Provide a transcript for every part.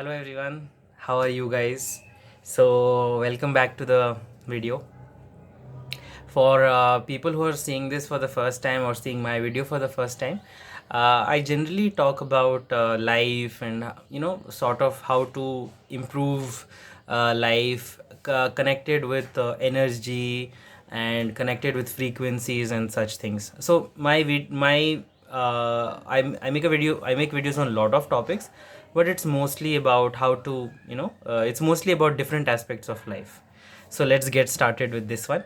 Hello everyone, how are you guys? So welcome back to the video. For people who are seeing this for the first time or seeing my video for the first time, I generally talk about life and sort of how to improve life, connected with energy and connected with frequencies and such things. So I make a video. I make videos on a lot of topics, but it's mostly about how to it's mostly about different aspects of life. So let's get started with this one.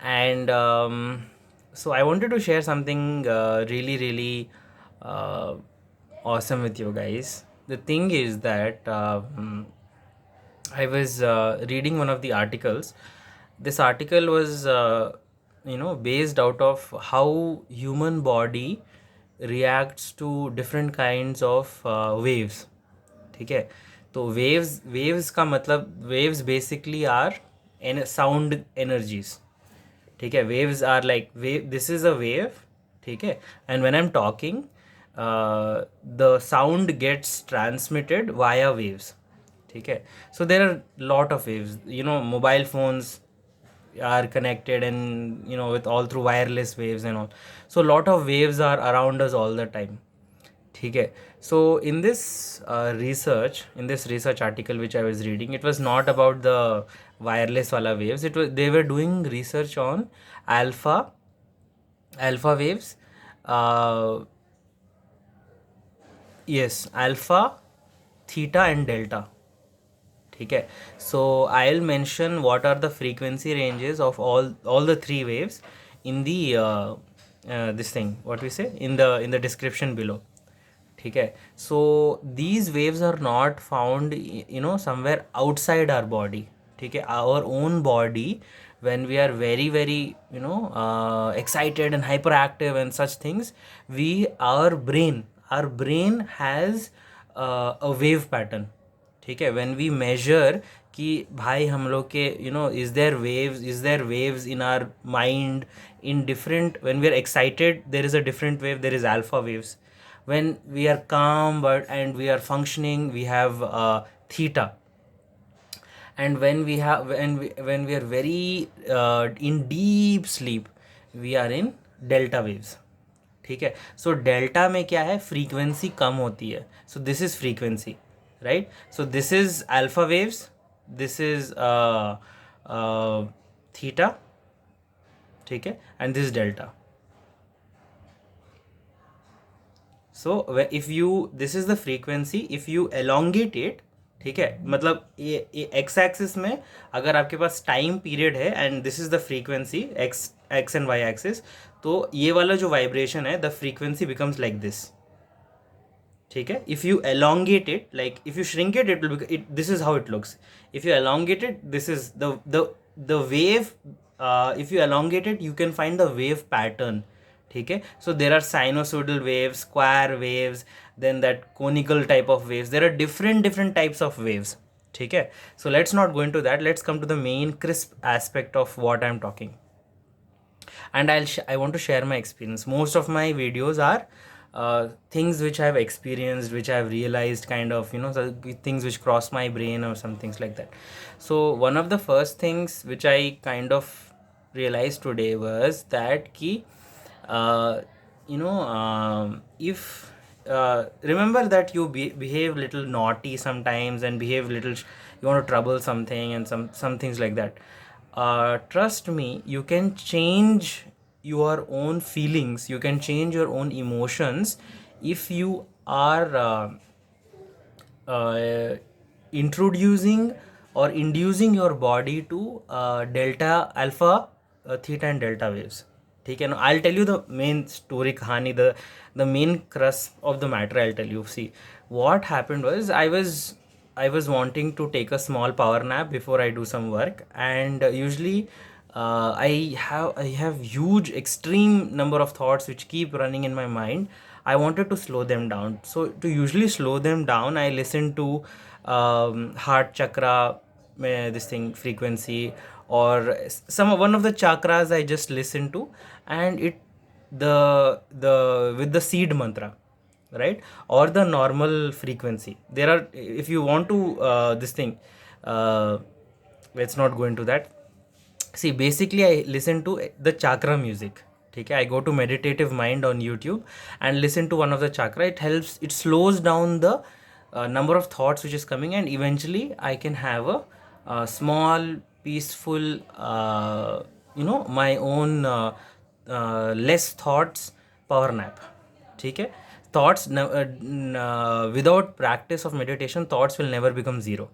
And so I wanted to share something really uh, awesome with you guys. The thing is that I was reading one of the articles. This article was based out of how human body reacts to different kinds of waves. ठीक है. तो waves का मतलब waves basically are sound energies. ठीक है. Waves are like wave. This is a wave. ठीक है. And when I'm talking, the sound gets transmitted via waves. ठीक है. So there are lot of waves. Mobile phones are connected and with all through wireless waves and all. So lot of waves are around us all the time. ठीक है. So in this research article which I was reading, it was not about the wireless wala waves. They were doing research on alpha waves. uh, yes, alpha, theta and delta. ठीक है. So I'll mention what are the frequency ranges of all the three waves in the this thing, what we say, in the description below. ठीक है. So these waves are not found somewhere outside our body. ठीक है. Our own body, when we are very excited and hyperactive and such things, our brain has a wave pattern. ठीक है. When we measure कि भाई हम लोग के is there waves in our mind in different, when we are excited there is a different wave, there is alpha waves. When we are calm and we are functioning, we have theta. And when we are very in deep sleep, we are in delta waves. ठीक है. So delta में क्या है, frequency कम होती है. So this is frequency, right. So this is alpha waves, this is theta. ठीक है. And this delta. So if you, this is the frequency, if you elongate it. ठीक है. मतलब ये एक्स एक्सिस में अगर आपके पास टाइम पीरियड है and this is the frequency, x and y axis, तो ये वाला जो वाइब्रेशन है, the frequency becomes like this. ठीक है. If you elongate it, like if you shrink it, it will it, this is how it looks. If you elongate it, this is the wave. If you elongate it, you can find the wave pattern. ठीक है. So there are sinusoidal waves, square waves, then that conical type of waves. There are different types of waves. ठीक है. So let's not go into that. Let's come to the main crisp aspect of what I'm talking. And I want to share my experience. Most of my videos are things which I've experienced, which I've realized, kind of things which cross my brain or some things like that. So one of the first things which I kind of realized today was that ki if remember that you behave little naughty sometimes and behave little you want to trouble something and some things like that. Trust me, you can change your own feelings, you can change your own emotions if you are introducing or inducing your body to delta, alpha, theta and delta waves. ठीक है ना. I'll tell you the main story कहानी, the main crux of the matter. I'll tell you. See, what happened was I was wanting to take a small power nap before I do some work, and usually I have huge extreme number of thoughts which keep running in my mind. I wanted to slow them down. So to usually slow them down, I listen to heart chakra, this thing, frequency, or one of the chakras I just listen to, and it the with the seed mantra. right? Or the normal frequency. There are, if you want to this thing, uh, let's not go into that. See, basically I listen to the chakra music. Okay, I go to Meditative Mind on YouTube and listen to one of the chakra. It helps, it slows down the number of thoughts which is coming, and eventually I can have a small peaceful my own less thoughts power nap. ठीक है, thoughts without practice of meditation thoughts will never become zero.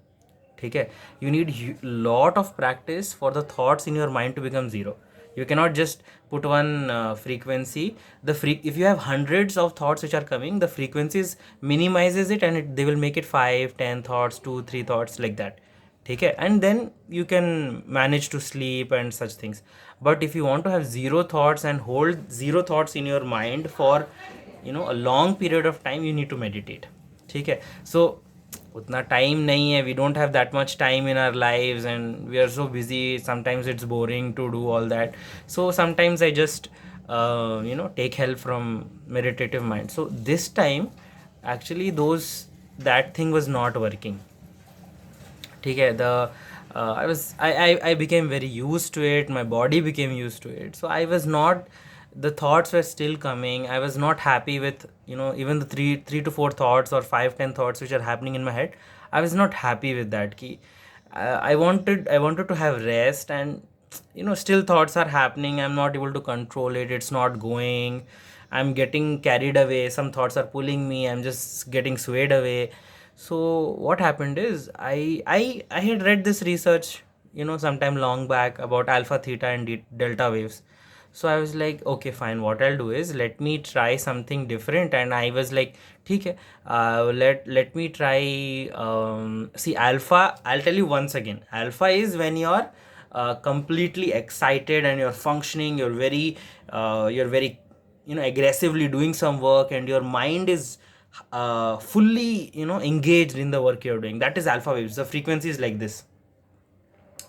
ठीक है, you need lot of practice for the thoughts in your mind to become zero. You cannot just put one frequency. If you have hundreds of thoughts which are coming, the frequencies minimizes it, and they will make it 5 10 thoughts, 2 3 thoughts, like that. ठीक है, and then you can manage to sleep and such things. But if you want to have zero thoughts and hold zero thoughts in your mind for a long period of time, you need to meditate. ठीक है, so उतना time नहीं है, we don't have that much time in our lives and we are so busy, sometimes it's boring to do all that. So sometimes I just take help from Meditative Mind. So this time actually that thing was not working. ठीक है, I became very used to it, my body became used to it, so I was not, the thoughts were still coming. I was not happy with even the three to four thoughts or 5 10 thoughts which are happening in my head. I was not happy with that ki, I wanted to have rest, and still thoughts are happening. I'm not able to control it, it's not going, I'm getting carried away, some thoughts are pulling me, I'm just getting swayed away. So what happened is, I had read this research sometime long back about alpha, theta and delta waves. So I was like, okay fine, what I'll do is, let me try something different. And I was like, ठीक है, let me try, see, alpha, I'll tell you once again, alpha is when you're completely excited and you're functioning, you're very aggressively doing some work, and your mind is fully engaged in the work you're doing. That is alpha waves, the frequency is like this.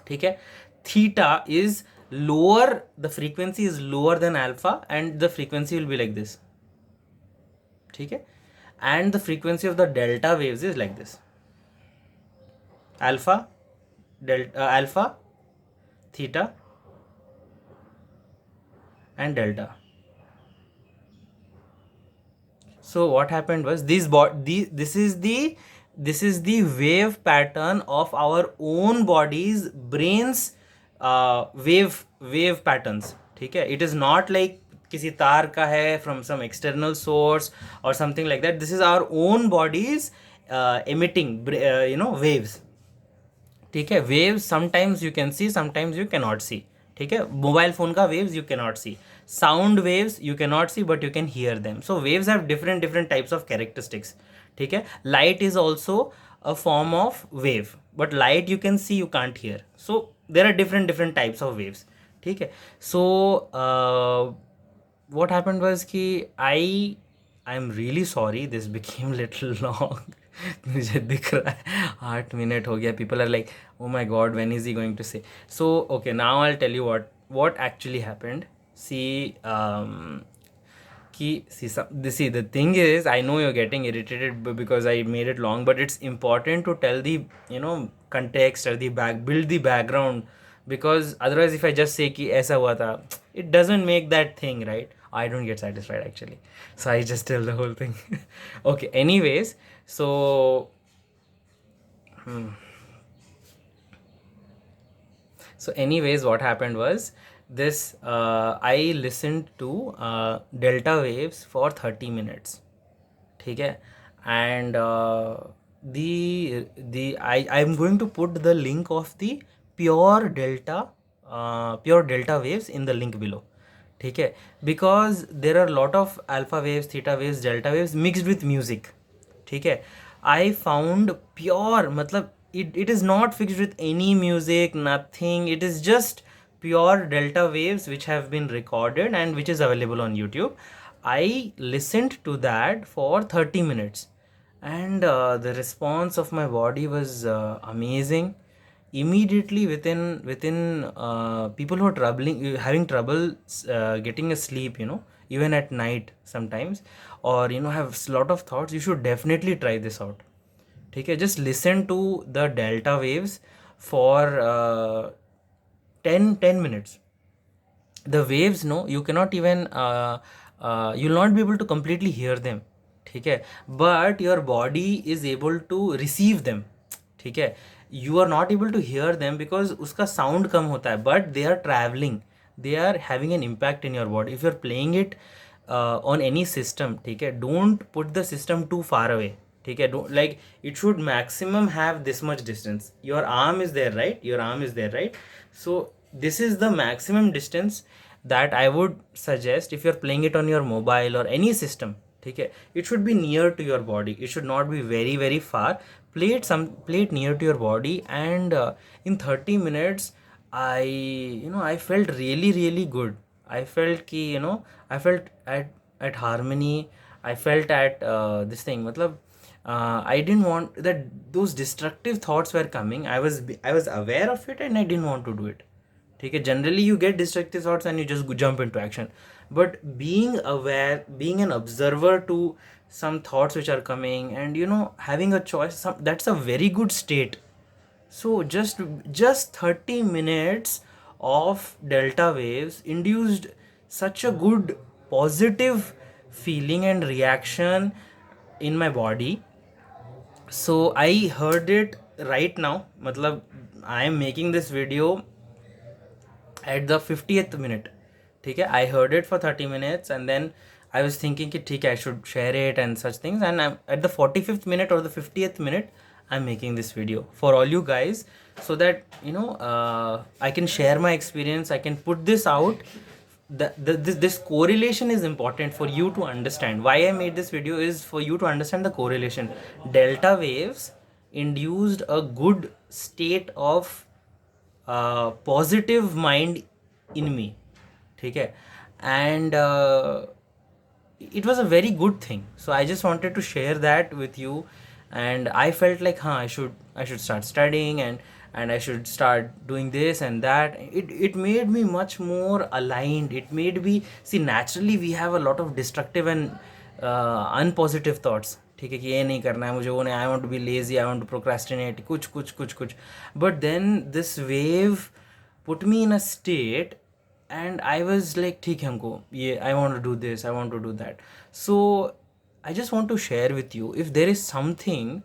ठीक है, theta is lower, the frequency is lower than alpha, and the frequency will be like this. ठीक है, and the frequency of the delta waves is like this. Alpha, alpha, theta and delta. So what happened was, this is the wave pattern of our own body's brains, wave patterns. ठीक है, it is not like किसी तार का है from some external source or something like that. This is our own bodies emitting waves. ठीक है, waves sometimes you can see, sometimes you cannot see. ठीक है, मोबाइल फोन का waves you cannot see, sound waves you cannot see but you can hear them. So waves have different types of characteristics. ठीक है, light is also a form of wave, but light you can see, you can't hear. So there are different types of waves. ठीक है, so what happened was कि I'm really sorry, this became little long. मुझे दिख रहा है 8 minute हो गया. People are like, oh my god, when is he going to say? So okay, now I'll tell you what actually happened. See, see, the thing is, I know you're getting irritated because I made it long, but it's important to tell the context or build the background, because otherwise if I just say कि ऐसा हुआ था, it doesn't make that thing right. I don't get satisfied actually, so I just tell the whole thing. Okay, anyways, so what happened was this, I listened to delta waves for 30 minutes. ठीक है, and I'm going to put the link of the pure delta waves in the link below. ठीक है, because there are a lot of alpha waves, theta waves, delta waves mixed with music. ठीक है, I found pure, मतलब it is not fixed with any music, nothing. It is just pure delta waves which have been recorded and which is available on YouTube. I listened to that for 30 minutes, and the response of my body was amazing. Immediately within people who are having trouble getting a sleep, even at night sometimes, or have a lot of thoughts, you should definitely try this out. ठीक है, just listen to the delta waves for 10 minutes. The waves, no, you cannot even you'll not be able to completely hear them, ठीक है, but your body is able to receive them, ठीक है. You are not able to hear them because उसका sound कम होता है, but they are traveling, they are having an impact in your body. If you're playing it on any system, ठीक है, don't put the system too far away, ठीक है. Don't, like, it should maximum have this much distance. Your arm is there, right? Your arm is there, right? So this is the maximum distance that I would suggest if you're playing it on your mobile or any system, ठीक है. It should be near to your body, it should not be very very far. Play it near to your body, and in 30 minutes I felt really really good. I felt ki, I felt at harmony. I felt at this thing, matlab, I didn't want that, those destructive thoughts were coming. I was aware of it and I didn't want to do it. Okay, generally you get destructive thoughts and you just jump into action, but being aware, being an observer to some thoughts which are coming, and having a choice, that's a very good state. So just 30 minutes of delta waves induced such a good positive feeling and reaction in my body. So I heard it right now, matlab, I am making this video at the 50th minute, ठीक है. I heard it for 30 minutes and then I was thinking कि ठीक है, I should share it and such things, and I'm at the 45th minute or the 50th minute I'm making this video for all you guys, so that I can share my experience, I can put this out. This correlation is important for you to understand. Why I made this video is for you to understand the correlation. Delta waves induced a good state of positive mind in me, ठीक है, and it was a very good thing. So I just wanted to share that with you, and I felt like I should start studying, and I should start doing this and that. It made me much more aligned. It made me see, naturally we have a lot of destructive and unpositive thoughts, ठीक है, कि ये नहीं करना है मुझे, वो नहीं, I want to be lazy, I want to procrastinate, कुछ कुछ कुछ कुछ. But then this wave put me in a state and I was like, ठीक है, हमको ये, I want to do this, I want to do that. So I just want to share with you, if there is something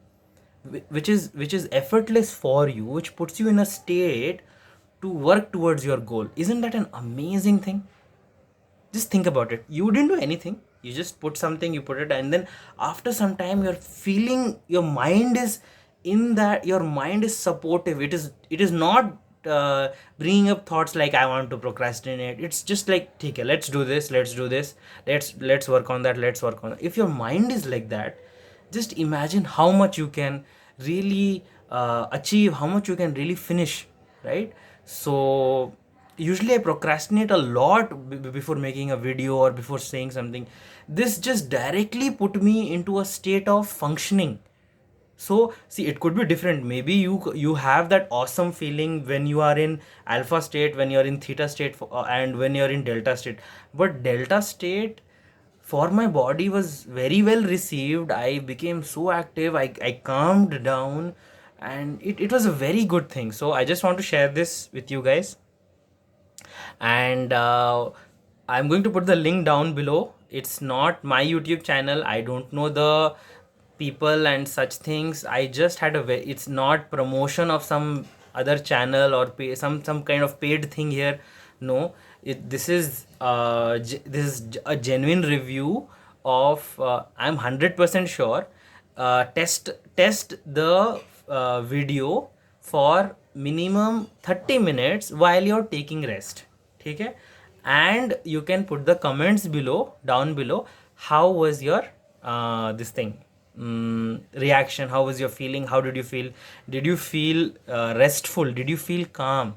which is effortless for you, which puts you in a state to work towards your goal, isn't that an amazing thing? Just think about it. You didn't do anything, you just put something, you put it, and then after some time you're feeling your mind is in that, your mind is supportive. It is not bringing up thoughts like I want to procrastinate. It's just like, okay, let's do this, let's work on that, let's work on that. If your mind is like that, just imagine how much you can really achieve, how much you can really finish, right? So usually I procrastinate a lot before making a video or before saying something. This just directly put me into a state of functioning. So see, it could be different. Maybe you have that awesome feeling when you are in alpha state, when you're in theta state, and when you're in delta state. But delta state for my body was very well received. I became so active, I calmed down, and it was a very good thing. So I just want to share this with you guys, and I'm going to put the link down below. It's not my YouTube channel, I don't know the people and such things. I just had it's not promotion of some other channel or some kind of paid thing here. No, this is a genuine review of I'm 100% sure. Test the video for minimum 30 minutes while you're taking rest, okay? And you can put the comments down below, how was your this thing, reaction, how was your feeling, how did you feel, did you feel restful, did you feel calm,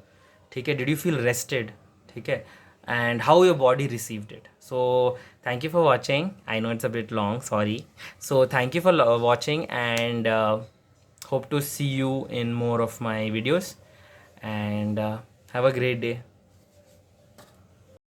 okay, did you feel rested, okay, and how your body received it. So thank you for watching. I know it's a bit long, sorry. So thank you for watching, and hope to see you in more of my videos, and have a great day.